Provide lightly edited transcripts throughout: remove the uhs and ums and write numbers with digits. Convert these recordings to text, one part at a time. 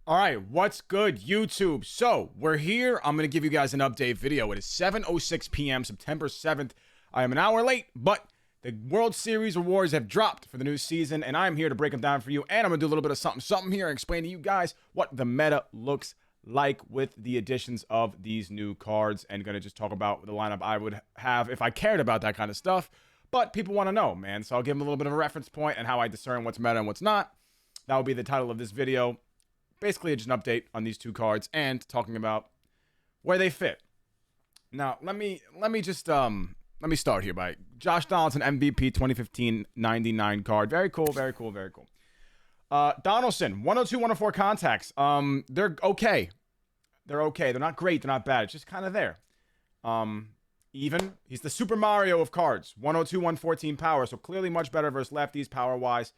All right, what's good, YouTube? So, we're here. I'm going to give you guys an update video. It is 7:06 p.m., September 7th. I am an hour late, but the World Series awards have dropped for the new season, and I'm here to break them down for you. And I'm going to do a little bit of something here and explain to you guys what the meta looks like with the additions of these new cards, and going to just talk about the lineup I would have if I cared about that kind of stuff. But people want to know, man, so I'll give them a little bit of a reference point and how I discern what's meta and what's not. That will be the title of this video. Basically, just an update on these two cards and talking about where they fit. Now, let me start here by Josh Donaldson MVP 2015 99 card. Very cool, very cool, very cool. Donaldson 102, 104 contacts. They're okay. They're okay. They're not great. They're not bad. It's just kind of there. Even he's the Super Mario of cards. 102, 114 power. So clearly much better versus lefties power wise.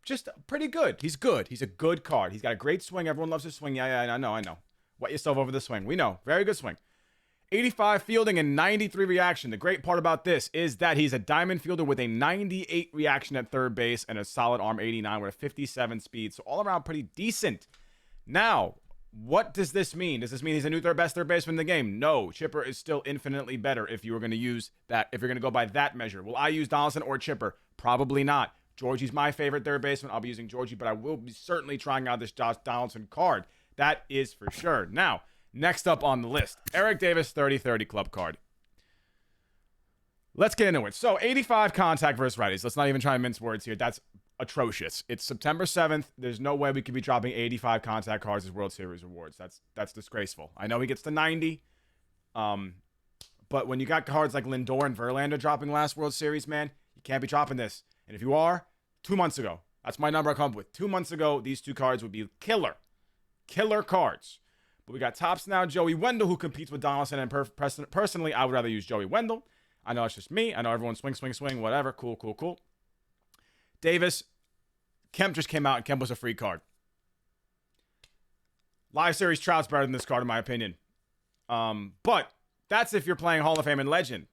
Just pretty good. He's good. He's a good card. He's got a great swing. Everyone loves his swing. Yeah, I know. Wet yourself over the swing. We know. Very good swing. 85 fielding and 93 reaction. The great part about this is that he's a diamond fielder with a 98 reaction at third base and a solid arm 89 with a 57 speed. So all around pretty decent. Now, what does this mean? Does this mean he's a new best third baseman in the game? No. Chipper is still infinitely better if you were going to use that, if you're going to go by that measure. Will I use Donaldson or Chipper? Probably not. Georgie's my favorite third baseman. I'll be using Georgie, but I will be certainly trying out this Josh Donaldson card. That is for sure. Now, next up on the list, Eric Davis 30-30 club card. Let's get into it. So, 85 contact versus righties. Let's not even try and mince words here. That's atrocious. It's September 7th. There's no way we could be dropping 85 contact cards as World Series awards. That's disgraceful. I know he gets to 90. But when you got cards like Lindor and Verlander dropping last World Series, man, you can't be dropping this. And if you are, 2 months ago, that's my number I come up with. 2 months ago, these two cards would be killer cards. But we got tops now, Joey Wendell, who competes with Donaldson. And personally, I would rather use Joey Wendell. I know it's just me. I know everyone swing, whatever. Cool. Davis, Kemp just came out, and Kemp was a free card. Live Series Trout's better than this card, in my opinion. But that's if you're playing Hall of Fame and Legend.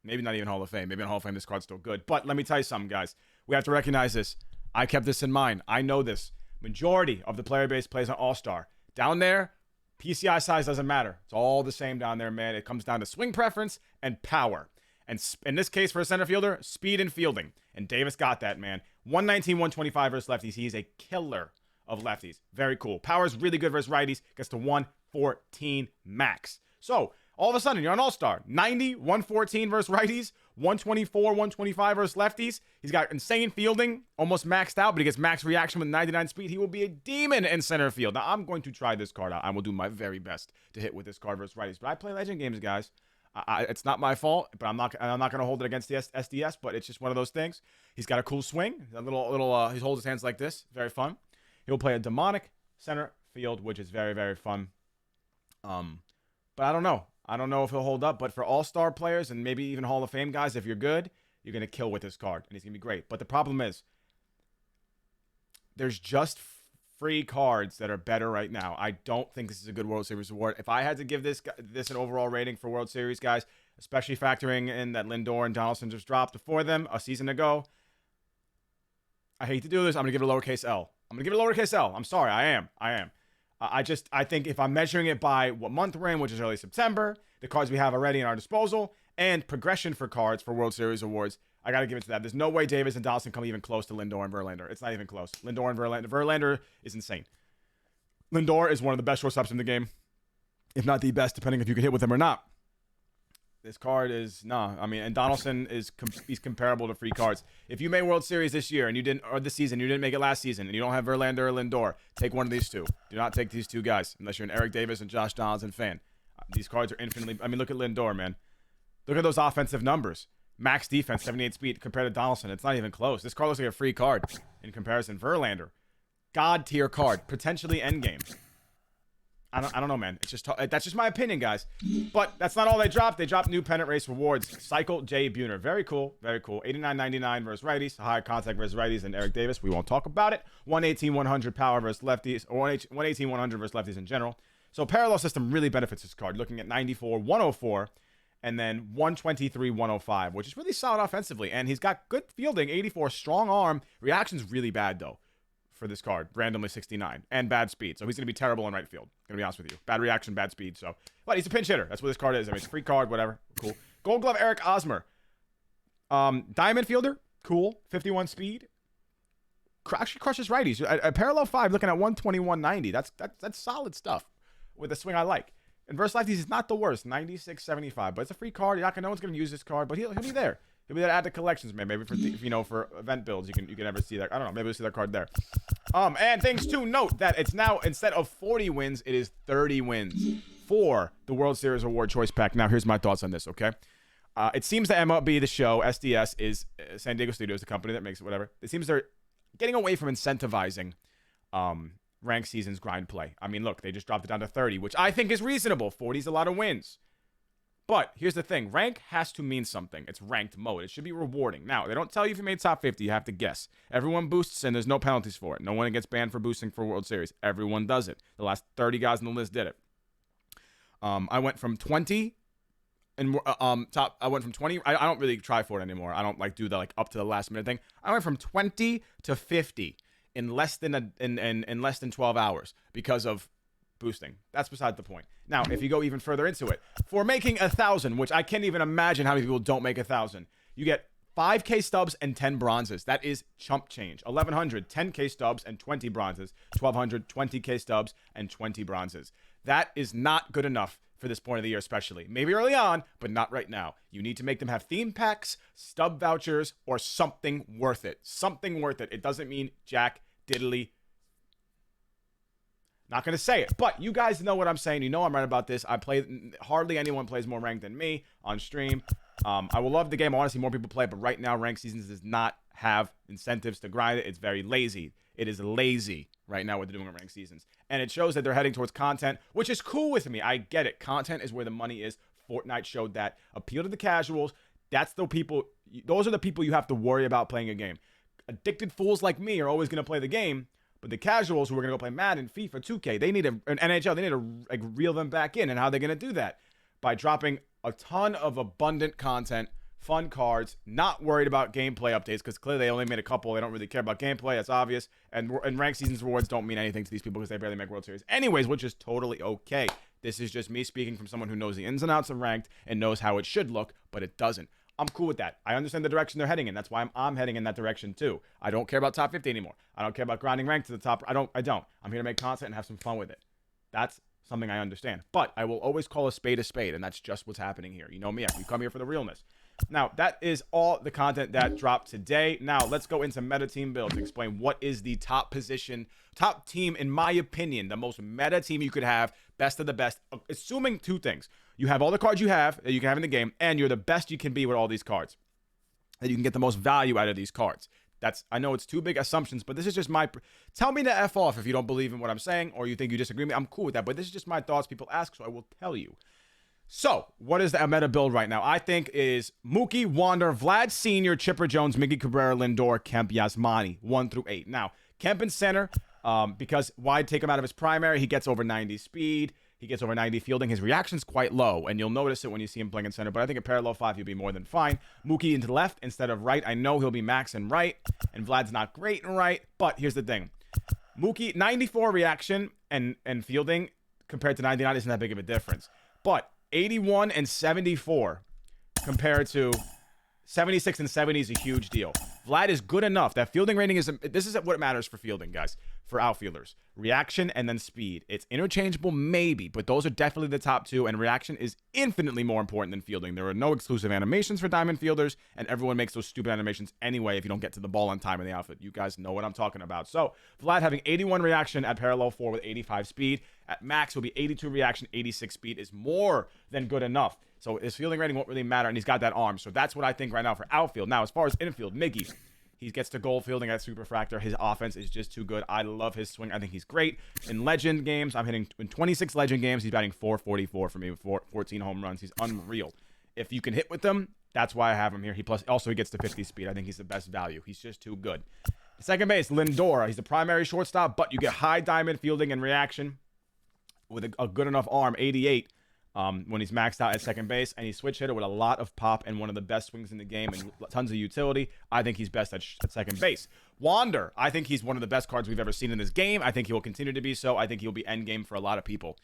Maybe not even Hall of Fame. Maybe in Hall of Fame, this card's still good. But let me tell you something, guys. We have to recognize this. I kept this in mind. I know this. Majority of the player base plays on All-Star. Down there, PCI size doesn't matter. It's all the same down there, man. It comes down to swing preference and power. And in this case, for a center fielder, speed and fielding. And Davis got that, man. 119, 125 versus lefties. He's a killer of lefties. Very cool. Power's really good versus righties. Gets to 114 max. So, all of a sudden, you're an all-star. 90, 114 versus righties, 124, 125 versus lefties. He's got insane fielding, almost maxed out, but he gets max reaction with 99 speed. He will be a demon in center field. Now, I'm going to try this card out. I will do my very best to hit with this card versus righties. But I play Legend games, guys. It's not my fault, but I'm not going to hold it against the SDS, but it's just one of those things. He's got a cool swing. He holds his hands like this. Very fun. He'll play a demonic center field, which is very, very fun. But I don't know. I don't know if he'll hold up, but for all-star players and maybe even Hall of Fame guys, if you're good, you're going to kill with this card, and he's going to be great. But the problem is, there's just free cards that are better right now. I don't think this is a good World Series award. If I had to give this an overall rating for World Series guys, especially factoring in that Lindor and Donaldson just dropped before them a season ago, I hate to do this. I'm going to give it a lowercase L. I'm sorry. I am. I think if I'm measuring it by what month we're in, which is early September, the cards we have already in our disposal, and progression for cards for World Series awards, I got to give it to that. There's no way Davis and Donaldson come even close to Lindor and Verlander. It's not even close. Lindor and Verlander is insane. Lindor is one of the best shortstops in the game, if not the best, depending if you can hit with him or not. This card is and Donaldson he's comparable to free cards. If you made World Series this year and you didn't, or this season, you didn't make it last season, and you don't have Verlander or Lindor, take one of these two. Do not take these two guys unless you're an Eric Davis and Josh Donaldson fan. These cards are infinitely. Look at Lindor, man. Look at those offensive numbers. Max defense, 78 speed compared to Donaldson. It's not even close. This card looks like a free card in comparison. Verlander, god tier card, potentially endgame. I don't know, man. That's just my opinion, guys. But that's not all they dropped. They dropped new pennant race rewards. Cycle J. Buhner. Very cool. 89.99 versus righties. High contact versus righties. And Eric Davis. We won't talk about it. 118, 100 power versus lefties. Or 118, 100 versus lefties in general. So parallel system really benefits this card. Looking at 94, 104, and then 123, 105, which is really solid offensively. And he's got good fielding. 84, strong arm. Reaction's really bad, though. for this card. Randomly 69. And bad speed. So he's going to be terrible in right field. Going to be honest with you. Bad reaction, bad speed. So, but he's a pinch hitter. That's what this card is. I mean, it's a free card, whatever. Cool. Gold Glove Eric Osmer. Diamond fielder. Cool. 51 speed. Actually crushes righties. A parallel 5 looking at 121.90. That's solid stuff with a swing I like. And versus lefties is not the worst. 96.75. But it's a free card. No one's going to use this card, but he'll be there. He'll be there to add to collections, man. Maybe for for event builds, you can ever see that. I don't know. Maybe we'll see that card there. And things to note that it's now, instead of 40 wins, it is 30 wins for the World Series Award Choice Pack. Now, here's my thoughts on this, okay? It seems that MLB the Show, SDS, is San Diego Studios, the company that makes it, whatever. It seems they're getting away from incentivizing ranked seasons grind play. I mean, look, they just dropped it down to 30, which I think is reasonable. 40 is a lot of wins. But here's the thing. Rank has to mean something. It's ranked mode. It should be rewarding. Now, they don't tell you if you made top 50. You have to guess. Everyone boosts, and there's no penalties for it. No one gets banned for boosting for World Series. Everyone does it. The last 30 guys on the list did it. I went from 20 and top. I went from 20. I don't really try for it anymore. I don't do the up to the last minute thing. I went from 20 to 50 in less than in less than 12 hours because of boosting. That's beside the point. Now, if you go even further into it, for making 1,000, which I can't even imagine how many people don't make 1,000, you get 5K stubs and 10 bronzes. That is chump change. 1,100, 10K stubs and 20 bronzes. 1,200, 20K stubs and 20 bronzes. That is not good enough for this point of the year, especially. Maybe early on, but not right now. You need to make them have theme packs, stub vouchers, or something worth it. Something worth it. It doesn't mean jack diddly. Not going to say it, but you guys know what I'm saying. You know I'm right about this. Hardly anyone plays more ranked than me on stream. I will love the game. I want to see more people play it, but right now, ranked seasons does not have incentives to grind it. It's very lazy. It is lazy right now what they're doing with ranked seasons. And it shows that they're heading towards content, which is cool with me. I get it. Content is where the money is. Fortnite showed that. Appeal to the casuals. Those are the people you have to worry about playing a game. Addicted fools like me are always going to play the game. But the casuals who are going to go play Madden, FIFA, 2K, they need an NHL, they need to reel them back in. And how are they going to do that? By dropping a ton of abundant content, fun cards, not worried about gameplay updates, because clearly they only made a couple. They don't really care about gameplay. That's obvious. And ranked seasons rewards don't mean anything to these people because they barely make World Series anyways, which is totally okay. This is just me speaking from someone who knows the ins and outs of ranked and knows how it should look, but it doesn't. I'm cool with that. I understand the direction they're heading in. That's why I'm heading in that direction too. I don't care about top 50 anymore. I don't care about grinding rank to the top. I don't. I'm here to make content and have some fun with it. That's something I understand. But I will always call a spade, and that's just what's happening here. You know me. We come here for the realness. Now, that is all the content that dropped today. Now, let's go into meta team builds and explain what is the top team, in my opinion, the most meta team you could have, best of the best, assuming two things. You have all the cards that you can have in the game, and you're the best you can be with all these cards. And you can get the most value out of these cards. I know it's two big assumptions, but this is just tell me to F off if you don't believe in what I'm saying or you think you disagree with me. I'm cool with that, but this is just my thoughts. People ask, so I will tell you. So, what is the meta build right now? I think is Mookie, Wander, Vlad Sr., Chipper Jones, Miggy Cabrera, Lindor, Kemp, Yasmani, 1 through 8. Now, Kemp in center, because why take him out of his primary? He gets over 90 speed. He gets over 90 fielding. His reaction's quite low, and you'll notice it when you see him playing in center, but I think at parallel 5, he'll be more than fine. Mookie into left instead of right. I know he'll be max in right, and Vlad's not great in right, but here's the thing. Mookie, 94 reaction and fielding compared to 99 isn't that big of a difference, but 81 and 74 compared to 76 and 70 is a huge deal. Vlad is good enough. That fielding rating this is what matters for fielding, guys, for outfielders. Reaction and then speed. It's interchangeable, maybe, but those are definitely the top two, and reaction is infinitely more important than fielding. There are no exclusive animations for diamond fielders, and everyone makes those stupid animations anyway if you don't get to the ball on time in the outfit. You guys know what I'm talking about. So, Vlad having 81 reaction at parallel 4 with 85 speed. At max will be 82 reaction, 86 speed is more than good enough. So his fielding rating won't really matter, and he's got that arm. So that's what I think right now for outfield. Now, as far as infield, Miggy, he gets to gold fielding at Superfractor. His offense is just too good. I love his swing. I think he's great. In legend games, I'm hitting in 26 legend games. He's batting .444 for me with 14 home runs. He's unreal. If you can hit with him, that's why I have him here. He gets to 50 speed. I think he's the best value. He's just too good. Second base, Lindor. He's the primary shortstop, but you get high diamond fielding and reaction with a good enough arm, 88. when he's maxed out at second base, and he's switch hitter with a lot of pop and one of the best swings in the game and tons of utility. I think he's best at second base. Wander, I think he's one of the best cards we've ever seen in this game. I think he will continue to be so. I think he'll be end game for a lot of people.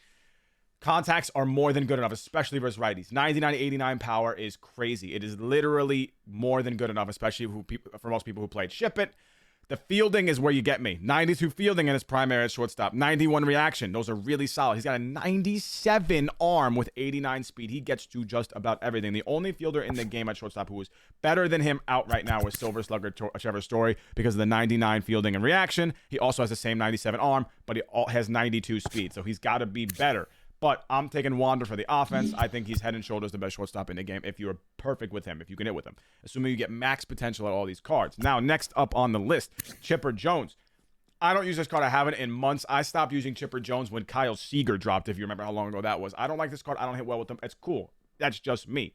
Contacts are more than good enough, especially versus righties. 99-89 power is crazy. It is literally more than good enough, especially for most people who played Ship It. The fielding is where you get me. 92 fielding in his primary at shortstop. 91 reaction. Those are really solid. He's got a 97 arm with 89 speed. He gets to just about everything. The only fielder in the game at shortstop who is better than him out right now is Silver Slugger Trevor Story because of the 99 fielding and reaction. He also has the same 97 arm, but he has 92 speed. So he's got to be better. But I'm taking Wander for the offense. I think he's head and shoulders the best shortstop in the game if you're perfect with him, if you can hit with him, assuming you get max potential at all these cards. Now, next up on the list, Chipper Jones. I don't use this card. I haven't in months. I stopped using Chipper Jones when Kyle Seager dropped, if you remember how long ago that was. I don't like this card. I don't hit well with him. It's cool. That's just me.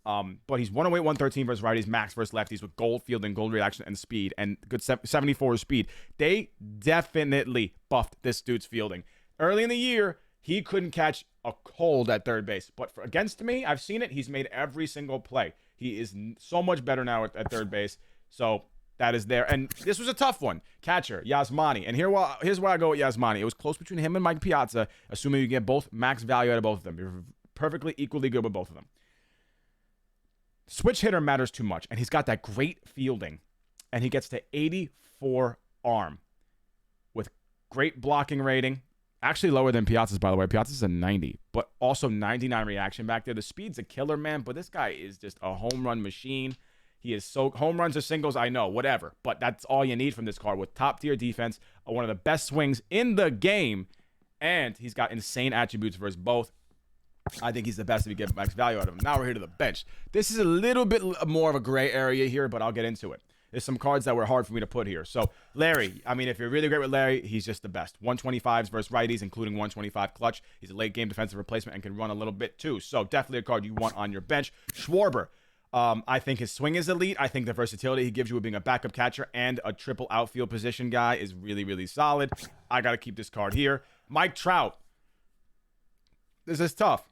But he's 108, 113 versus righties, max versus lefties with gold field and gold reaction and speed and good 74 speed. They definitely buffed this dude's fielding. Early in the year, he couldn't catch a cold at third base. But against me, I've seen it. He's made every single play. He is so much better now at third base. So that is there. And this was a tough one. Catcher, Yasmani. And here's where I go with Yasmani. It was close between him and Mike Piazza, assuming you get both max value out of both of them. You're perfectly equally good with both of them. Switch hitter matters too much. And he's got that great fielding. And he gets to 84 arm with great blocking rating. Actually lower than Piazza's, by the way. Piazza's a 90, but also 99 reaction back there. The speed's a killer, man, but this guy is just a home run machine. He is so... Home runs or singles, I know, whatever. But that's all you need from this card with top-tier defense, one of the best swings in the game, and he's got insane attributes versus both. I think he's the best if you get max value out of him. Now we're here to the bench. This is a little bit more of a gray area here, but I'll get into it. There's some cards that were hard for me to put here. So, Larry, I mean, if you're really great with Larry, he's just the best. 125s versus righties, including 125 clutch. He's a late-game defensive replacement and can run a little bit, too. So, definitely a card you want on your bench. Schwarber, I think his swing is elite. I think the versatility he gives you with being a backup catcher and a triple outfield position guy is really, really solid. I got to keep this card here. Mike Trout. This is tough.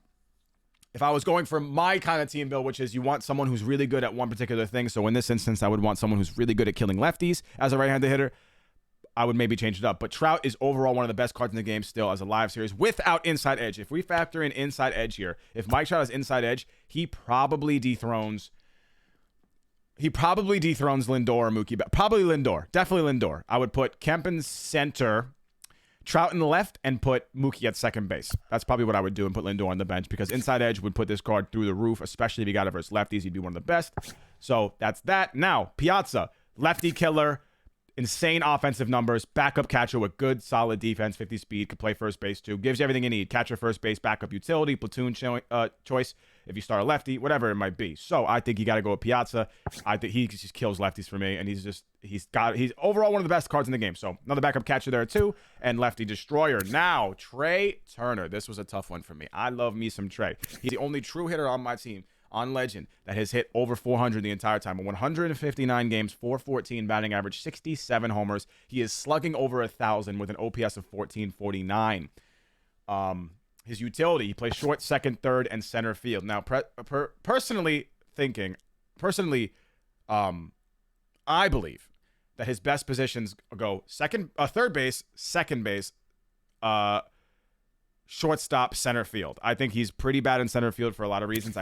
If I was going for my kind of team build, which is you want someone who's really good at one particular thing. So in this instance, I would want someone who's really good at killing lefties as a right-handed hitter. I would maybe change it up. But Trout is overall one of the best cards in the game still as a live series without inside edge. If we factor in inside edge here, if Mike Trout has inside edge, he probably dethrones Lindor or Mookie. Probably Lindor. Definitely Lindor. I would put Kemp in center, Trout in the left, and put Mookie at second base. That's probably what I would do and put Lindor on the bench because inside edge would put this card through the roof, especially if you got it versus lefties. He'd be one of the best. So that's that. Now, Piazza, lefty killer, insane offensive numbers, backup catcher with good, solid defense, 50 speed, could play first base too. Gives you everything you need. Catcher, first base, backup utility, platoon choice if you start a lefty, whatever it might be. So I think you got to go with Piazza. I think he just kills lefties for me, and he's overall one of the best cards in the game. So another backup catcher there too, and lefty destroyer. Now, Trey Turner. This was a tough one for me. I love me some Trey. He's the only true hitter on my team on Legend that has hit over 400 the entire time. 159 games, 414 batting average, 67 homers. He is slugging over 1,000 with an OPS of 1449. His utility, he plays short, second, third, and center field. Now, personally, I believe that his best positions go third base, second base, shortstop, center field. I think he's pretty bad in center field for a lot of reasons.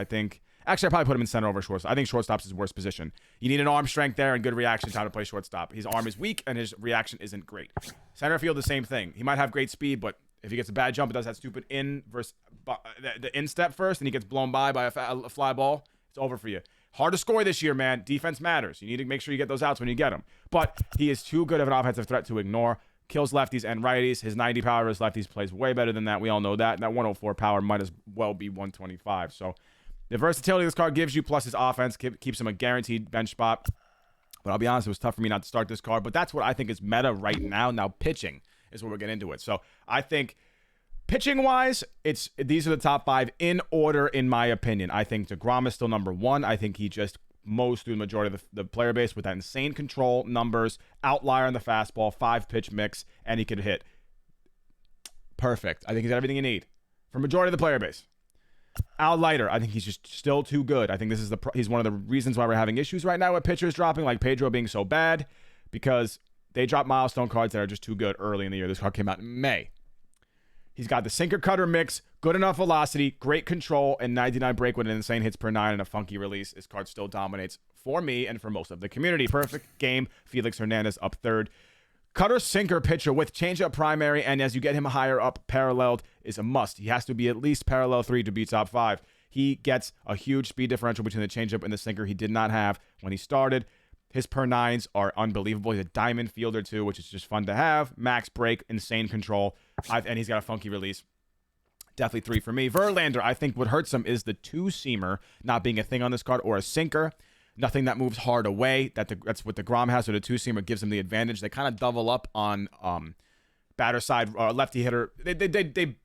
Actually, I probably put him in center over shortstop. I think shortstop's his worst position. You need an arm strength there and good reaction time to play shortstop. His arm is weak and his reaction isn't great. Center field, the same thing. He might have great speed, but if he gets a bad jump, it does that stupid the instep first, and he gets blown by a fly ball, it's over for you. Hard to score this year, man. Defense matters. You need to make sure you get those outs when you get them. But he is too good of an offensive threat to ignore. Kills lefties and righties. His 90 power versus lefties plays way better than that. We all know that. And that 104 power might as well be 125. So the versatility this card gives you, plus his offense, keeps him a guaranteed bench spot. But I'll be honest, it was tough for me not to start this card. But that's what I think is meta right now. Now pitching is where we're getting into it. So I think pitching-wise, these are the top 5 in order, in my opinion. I think DeGrom is still number 1. I think he just mows through the majority of the player base with that insane control numbers, outlier on the fastball, 5-pitch mix, and he could hit. Perfect. I think he's got everything you need for majority of the player base. Al Leiter, I think he's just still too good. I think this is he's one of the reasons why we're having issues right now with pitchers dropping, like Pedro being so bad, because they drop milestone cards that are just too good early in the year. This card came out in May. He's got the sinker cutter mix, good enough velocity, great control, and 99 break with an insane hits per 9 and a funky release. This card still dominates for me and for most of the community. Perfect game. Felix Hernandez up third. Cutter sinker pitcher with changeup primary, and as you get him higher up, paralleled is a must. He has to be at least parallel 3 to be top 5. He gets a huge speed differential between the changeup and the sinker he did not have when he started. His per 9s are unbelievable. He's a diamond fielder too, which is just fun to have. Max break, insane control, and he's got a funky release. Definitely 3 for me. Verlander, I think what hurts him is the two-seamer not being a thing on this card, or a sinker. Nothing that moves hard away. That's what the Grom has, so the two-seamer gives him the advantage. They kind of double up on batter side, lefty hitter. They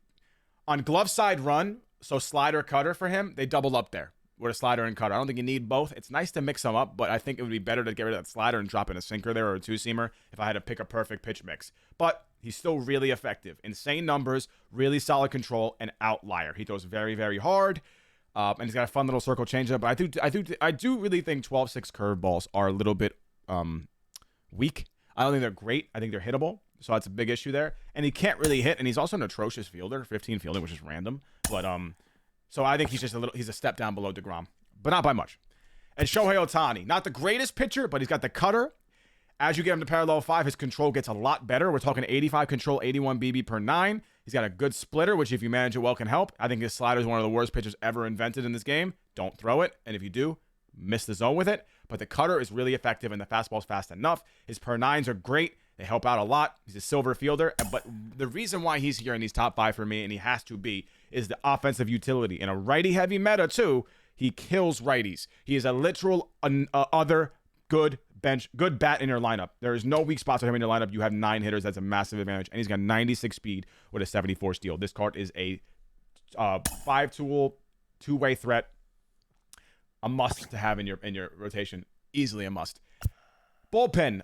on glove side run, so slider cutter for him, they double up there with a slider and cutter. I don't think you need both. It's nice to mix them up, but I think it would be better to get rid of that slider and drop in a sinker there or a two-seamer if I had to pick a perfect pitch mix. But he's still really effective. Insane numbers, really solid control, and outlier. He throws very, very hard, and he's got a fun little circle changeup. But I do really think 12-6 curveballs are a little bit weak. I don't think they're great. I think they're hittable, so that's a big issue there. And he can't really hit, and he's also an atrocious fielder, 15 fielding, which is random. But so I think he's a step down below DeGrom, but not by much. And Shohei Ohtani, not the greatest pitcher, but he's got the cutter. As you get him to parallel 5, his control gets a lot better. We're talking 85 control, 81 BB per 9. He's got a good splitter, which if you manage it well can help. I think his slider is one of the worst pitchers ever invented in this game. Don't throw it, and if you do, miss the zone with it. But the cutter is really effective, and the fastball's fast enough. His per 9s are great. They help out a lot. He's a silver fielder. But the reason why he's here in these top 5 for me, and he has to be, is the offensive utility. In a righty-heavy meta, too, he kills righties. He is a literal other good bat in your lineup. There is no weak spots for him in your lineup. You have 9 hitters. That's a massive advantage. And he's got 96 speed with a 74 steal. This card is a 5-tool, two-way threat. A must to have in your rotation. Easily a must. Bullpen.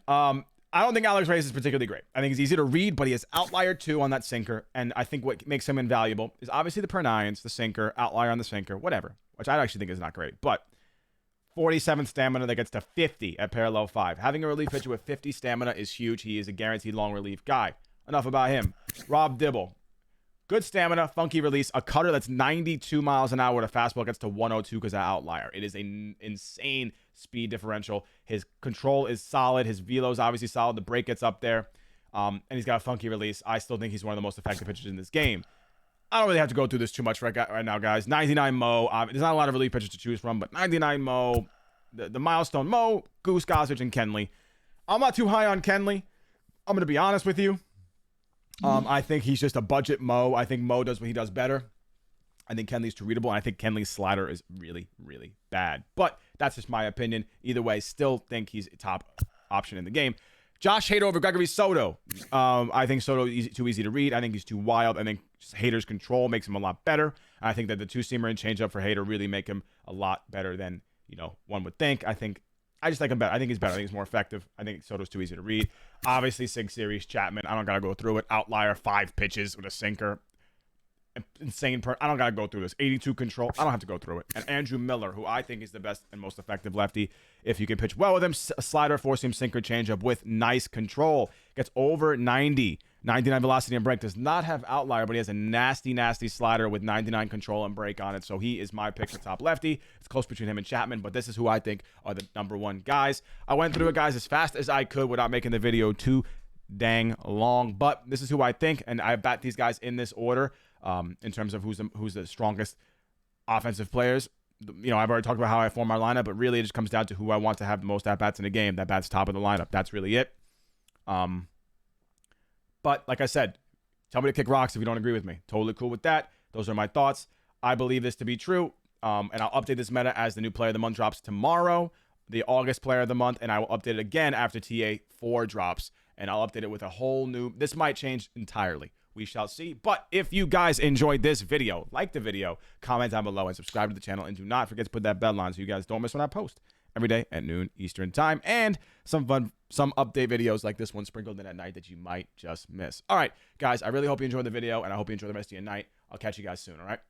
I don't think Alex Reyes is particularly great. I think he's easy to read, but he has outlier 2 on that sinker. And I think what makes him invaluable is obviously the per 9s, the sinker, outlier on the sinker, whatever, which I actually think is not great. But 47 stamina that gets to 50 at parallel 5. Having a relief pitcher with 50 stamina is huge. He is a guaranteed long relief guy. Enough about him. Rob Dibble. Good stamina, funky release, a cutter that's 92 miles an hour with a fastball gets to 102 because of outlier. It is an insane speed differential. His control is solid. His velo is obviously solid. The break gets up there, and he's got a funky release. I still think he's one of the most effective pitchers in this game. I don't really have to go through this too much right now, guys. 99 Mo. There's not a lot of relief pitchers to choose from, but 99 Mo, the milestone Mo, Goose Gossage, and Kenley. I'm not too high on Kenley. I'm going to be honest with you. I think he's just a budget Mo. I think Mo does what he does better. I think Kenley's too readable, and I think Kenley's slider is really, really bad. But that's just my opinion. Either way, still think he's a top option in the game. Josh Hader over Gregory Soto. I think Soto is too easy to read. I think he's too wild. I think Hader's control makes him a lot better. I think that the two-seamer and changeup for Hader really make him a lot better than one would think. I just like him better. I think he's better. I think he's more effective. I think Soto's too easy to read. Obviously, Sig Series, Chapman. I don't got to go through it. Outlier, 5 pitches with a sinker. Insane. I don't got to go through this. 82 control. I don't have to go through it. And Andrew Miller, who I think is the best and most effective lefty. If you can pitch well with him, slider, four-seam, sinker, changeup with nice control. Gets over 90. 99 velocity and break. Does not have outlier, but he has a nasty, nasty slider with 99 control and break on it. So he is my pick for top lefty. It's close between him and Chapman, but this is who I think are the #1 guys. I went through it, guys, as fast as I could without making the video too dang long, but this is who I think, and I bet these guys in this order in terms of who's the strongest offensive players. I've already talked about how I form my lineup, but really it just comes down to who I want to have the most at-bats in the game. That bat's top of the lineup. That's really it. But like I said, tell me to kick rocks if you don't agree with me. Totally cool with that. Those are my thoughts. I believe this to be true. And I'll update this meta as the new player of the month drops tomorrow, the August player of the month, and I will update it again after TA4 drops. And I'll update it with a whole new, this might change entirely. We shall see. But if you guys enjoyed this video, like the video, comment down below and subscribe to the channel. And do not forget to put that bell on so you guys don't miss when I post every day at noon Eastern time. And some update videos like this one sprinkled in at night that you might just miss. All right, guys, I really hope you enjoyed the video, and I hope you enjoy the rest of your night. I'll catch you guys soon, all right?